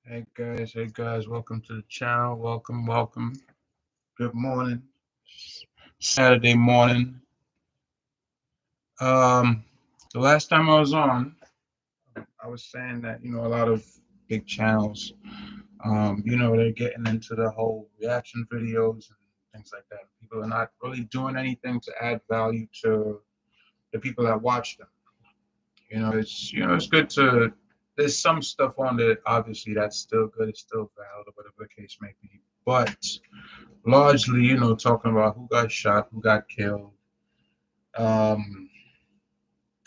Hey guys, welcome to the channel. Welcome. Good morning. Saturday morning. Um, the last time I was on, I was saying that a lot of big channels, they're getting into the whole reaction videos and things like that. People are not really doing anything to add value to the people that watch them. It's good to. There's some stuff on there, obviously, that's still good. It's still valid, or whatever the case may be. But largely, talking about who got shot, who got killed. Um,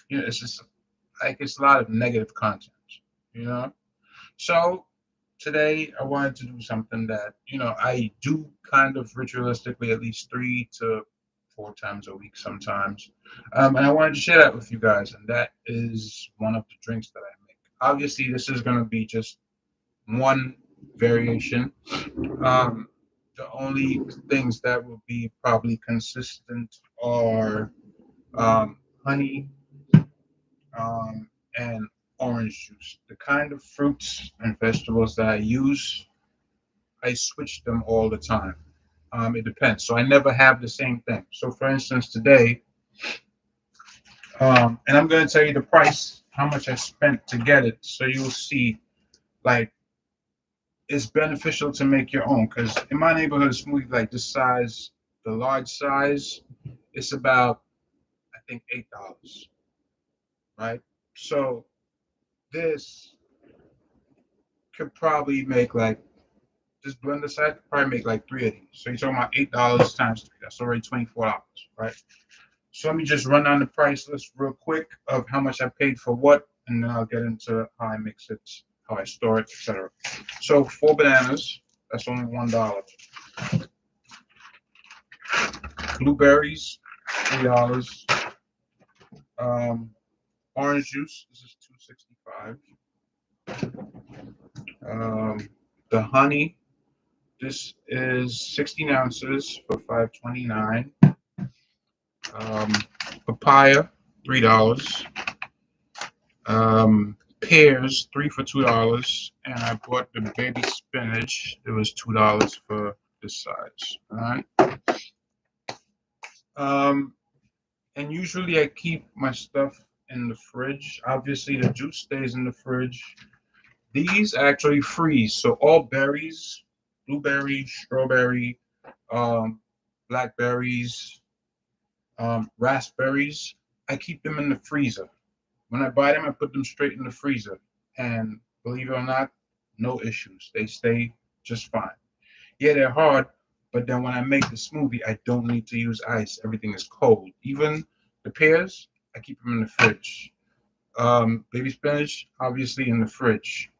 it's just like it's a lot of negative content, you know. So today I wanted to do something that I do kind of ritualistically at least 3 to 4 times a week sometimes, and I wanted to share that with you guys. And that is one of the drinks that I make. Obviously, this is going to be just one variation. Um, the only things that will be probably consistent are honey and orange juice. The kind of fruits and vegetables that I use, I switch them all the time. It depends. So I never have the same thing. So for instance, today, and I'm going to tell you the price, how much I spent to get it, so you'll see like it's beneficial to make your own. Because in my neighborhood, a smoothie like this size, the large size, it's about I think $8, right? So this could probably make like this blender set could probably make like 3 of these. So you're talking about $8 times three. That's already $24, right? So let me just run down the price list real quick of how much I paid for what, and then I'll get into how I mix it, how I store it, etc. So 4 bananas, that's only $1. Blueberries, $3. Um, orange juice, this is $2.65. The honey, this is 16 ounces for $5.29. Um, papaya, $3. Pears, three for $2. And I bought the baby spinach. It was $2 for this size. All right. And usually I keep my stuff in the fridge. Obviously, the juice stays in the fridge. These actually freeze. So all berries, blueberry, strawberry, um, blackberries, raspberries, I keep them in the freezer. When I buy them, I put them straight in the freezer. And believe it or not, no issues. They stay just fine. Yeah, they're hard, but then when I make the smoothie, I don't need to use ice. Everything is cold. Even the pears, I keep them in the fridge. Baby spinach, obviously in the fridge.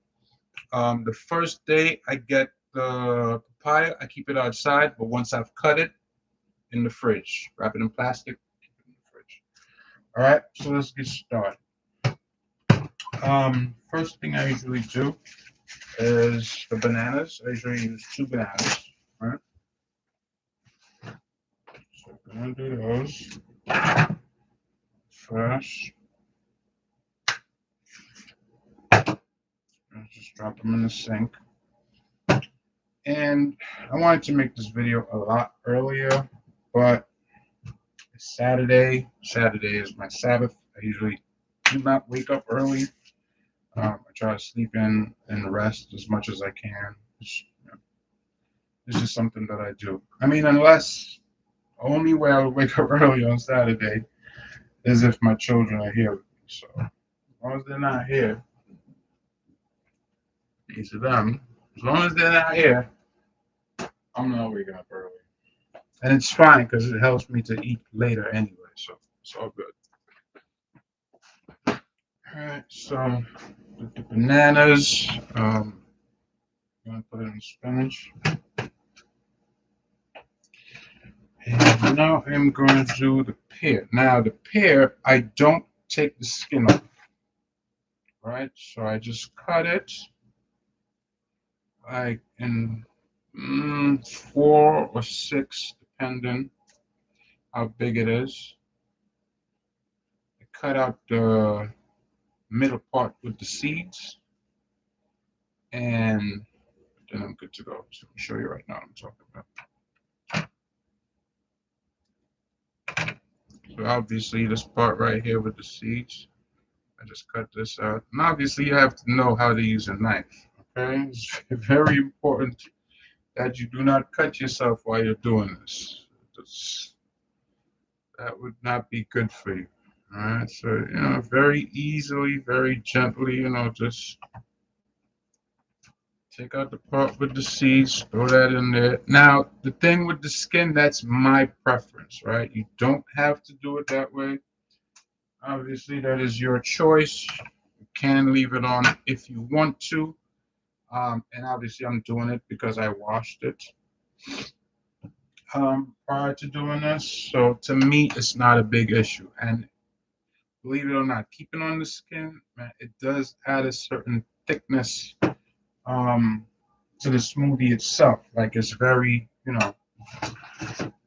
The first day I get the papaya, I keep it outside, but once I've cut it, in the fridge, wrap it in plastic, keep it in the fridge. All right, so let's get started. First thing I usually do is the bananas. I usually use 2 bananas. All right, so I'm gonna do those first. I'll just drop them in the sink. And I wanted to make this video a lot earlier, but it's Saturday. Saturday is my Sabbath. I usually do not wake up early. I try to sleep in and rest as much as I can. It's just something that I do. I mean, unless only way I would wake up early on Saturday is if my children are here with me. So as long as they're not here, each of them, as long as they're not here, I'm not waking up early. And it's fine because it helps me to eat later anyway. So it's all good. All right, so the bananas, I'm gonna put it in spinach. And now I'm going to do the pear. Now the pear, I don't take the skin off, right? So I just cut it like in 4 or 6, depending how big it is. I cut out the middle part with the seeds, and then I'm good to go. So let me show you right now what I'm talking about. So obviously this part right here with the seeds, I just cut this out. And obviously you have to know how to use a knife. Okay, it's very important that you do not cut yourself while you're doing this. That would not be good for you. All right, so very easily, very gently, just take out the part with the seeds, throw that in there. Now, the thing with the skin, that's my preference, right? You don't have to do it that way. Obviously, that is your choice. You can leave it on if you want to. And obviously, I'm doing it because I washed it prior to doing this. So to me, it's not a big issue. And believe it or not, keeping on the skin, man, it does add a certain thickness um, to the smoothie itself. Like it's very,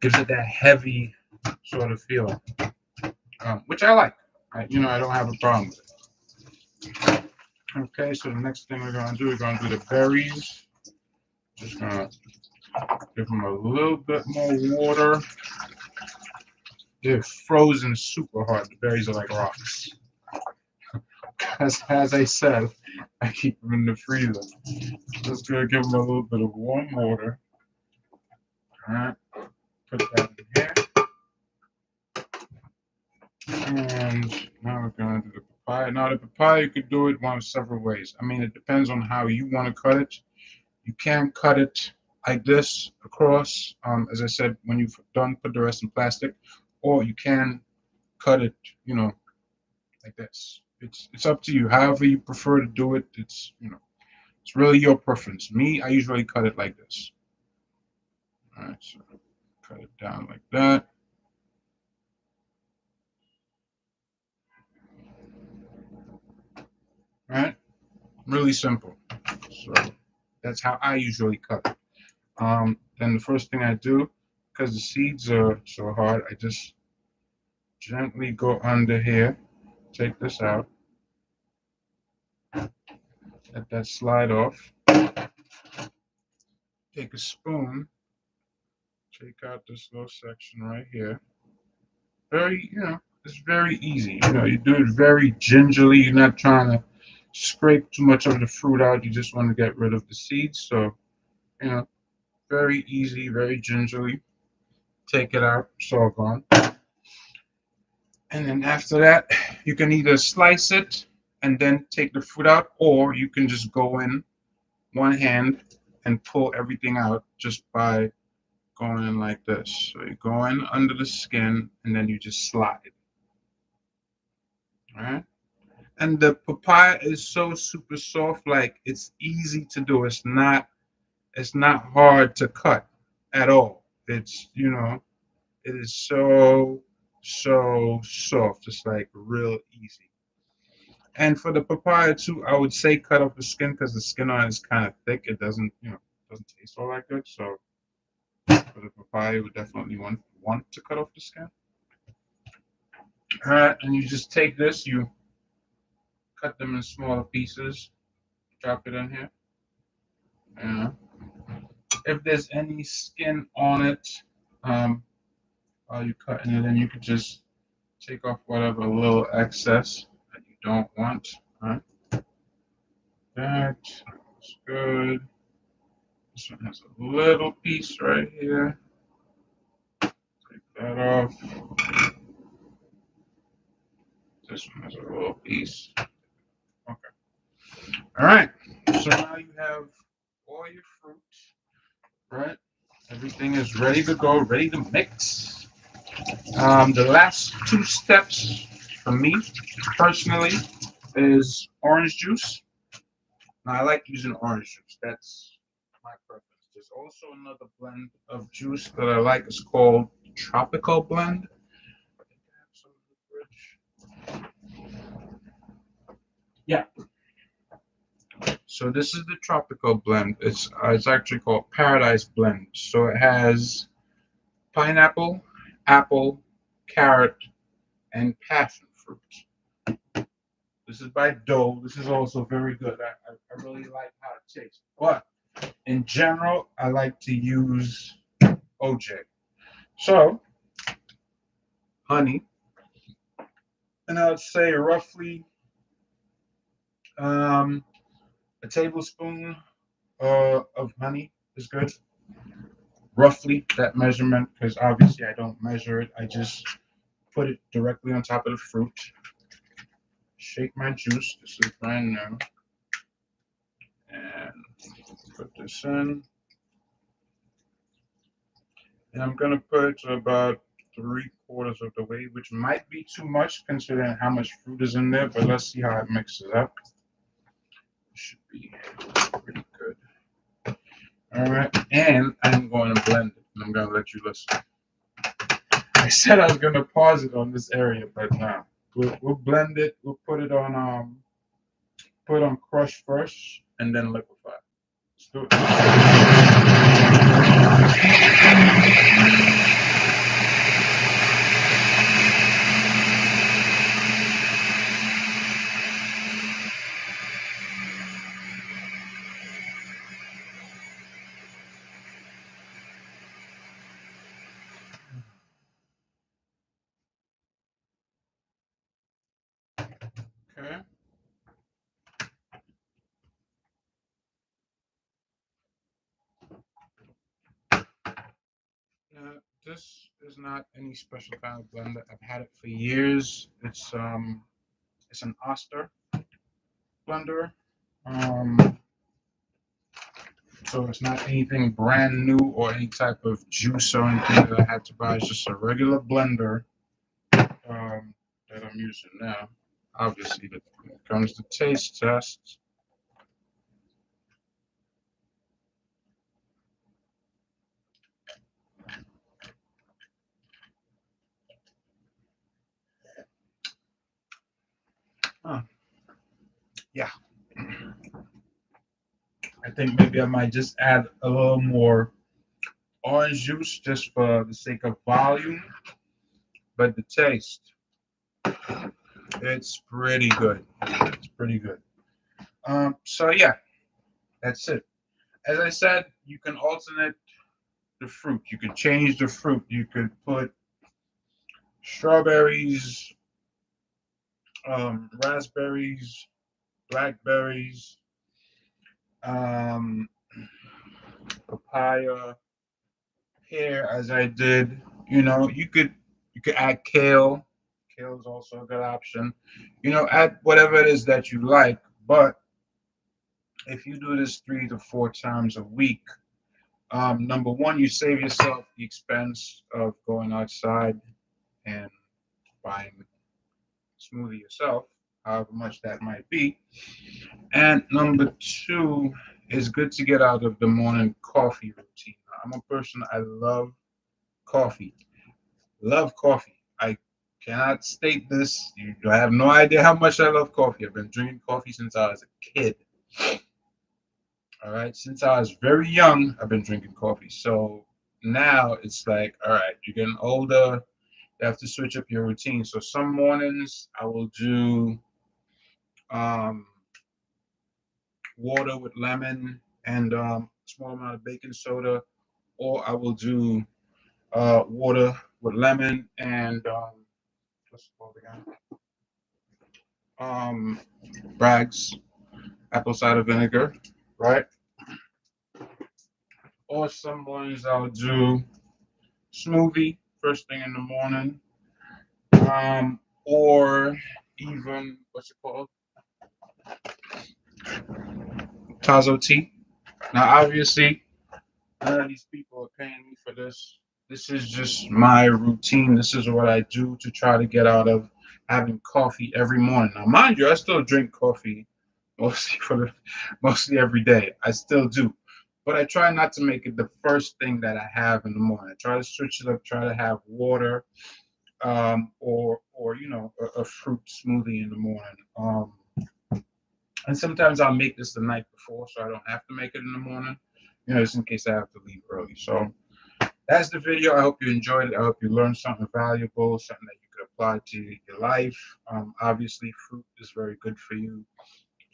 gives it that heavy sort of feeling, which I like. I don't have a problem with it. Okay, so the next thing we're gonna do, we're gonna do the berries. Just gonna give them a little bit more water. They're frozen super hard. The berries are like rocks. As I said, I keep them in the freezer. Just gonna give them a little bit of warm water. All right, put that in here. And now we're gonna do the papaya. Now the papaya, you could do it one of several ways. I mean, it depends on how you want to cut it. You can cut it like this across, as I said, when you've done, put the rest in plastic, or you can cut it, like this. It's up to you. However you prefer to do it, it's really your preference. Me, I usually cut it like this. All right, so cut it down like that. All right, really simple. So that's how I usually cut it. Then the first thing I do, because the seeds are so hard, I just gently go under here, take this out, let that slide off, take a spoon, take out this little section right here. Very, it's very easy. You do it very gingerly. You're not trying to scrape too much of the fruit out. You just want to get rid of the seeds. So, you know, very easy, very gingerly. Take it out, it's all gone. And then after that, you can either slice it and then take the fruit out, or you can just go in one hand and pull everything out just by going in like this. So you go in under the skin and then you just slide. All right. And the papaya is so super soft, like it's easy to do. It's not hard to cut at all. It is so soft. It's like real easy. And for the papaya too, I would say cut off the skin because the skin on it is kind of thick. It doesn't taste all that good. So for the papaya, you would definitely want to cut off the skin. All right, and you just take this, you cut them in smaller pieces, drop it in here. Yeah. If there's any skin on it, while you're cutting it, then you could just take off whatever little excess that you don't want. All right. That's good. This one has a little piece right here. Take that off. This one has a little piece. Okay. All right. So now you have all your fruit, right? Everything is ready to go, ready to mix. The last two steps for me personally is orange juice. Now, I like using orange juice. That's my preference. There's also another blend of juice that I like. It's called Tropical Blend. I think I have some in the fridge. Yeah. So this is the Tropical Blend. It's actually called Paradise Blend. So it has pineapple, apple, carrot, and passion fruit. The This is by Dole. This is also very good. I really like how it tastes. But in general, I like to use OJ. So, honey, and I would say roughly um, a tablespoon of honey is good. Roughly that measurement, because obviously I don't measure it. I just put it directly on top of the fruit. Shake my juice. This is brand new. And put this in. And I'm gonna put it to about 3/4 of the way, which might be too much considering how much fruit is in there, but let's see how it mixes up. It should be pretty good. All right, and I'm going to blend it, and I'm going to let you listen. I said I was going to pause it on this area, but now we'll blend it. We'll put on crush first, and then liquefy. Let's do it. Okay. Now, this is not any special kind of blender. I've had it for years. It's an Oster blender. Um, so it's not anything brand new or any type of juice or anything that I had to buy. It's just a regular blender that I'm using now. Obviously, when it comes to taste tests, yeah, I think maybe I might just add a little more orange juice just for the sake of volume, but the taste, it's pretty good. It's pretty good. So yeah, that's it. As I said, you can alternate the fruit. You could change the fruit. You could put strawberries, raspberries, blackberries, um, papaya, pear, as I did. You could add kale. Kale is also a good option. Add whatever it is that you like. But if you do this 3 to 4 times a week, number one, you save yourself the expense of going outside and buying a smoothie yourself, however much that might be. And number two, it's good to get out of the morning coffee routine. I'm a person, I love coffee. Love coffee. I cannot state this. You have no idea how much I love coffee. I've been drinking coffee since I was a kid. All right. Since I was very young, I've been drinking coffee. So now it's like, all right, you're getting older. You have to switch up your routine. So some mornings I will do um, water with lemon and small amount of baking soda, or I will do water with lemon and what's it called again? Um, Bragg's apple cider vinegar, right? Or some mornings I'll do smoothie first thing in the morning, or even what's it called? Tazo tea. Now, obviously, none of these people are paying me for this. This is just my routine. This is what I do to try to get out of having coffee every morning. Now, mind you, I still drink coffee mostly every day. I still do, but I try not to make it the first thing that I have in the morning. I try to switch it up. Try to have water, or a fruit smoothie in the morning. And sometimes I'll make this the night before, so I don't have to make it in the morning. Just in case I have to leave early. So that's the video. I hope you enjoyed it. I hope you learned something valuable, something that you could apply apply to your life. Obviously, fruit is very good for you.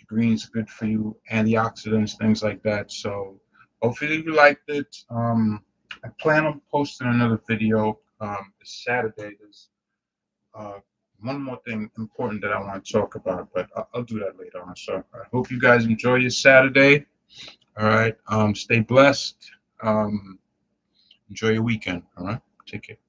Greens are good for you, antioxidants, things like that. So hopefully you liked it. I plan on posting another video this Saturday. There's uh, one more thing important that I want to talk about, but I'll do that later on. So I hope you guys enjoy your Saturday. All right. Stay blessed. Enjoy your weekend. All right. Take care.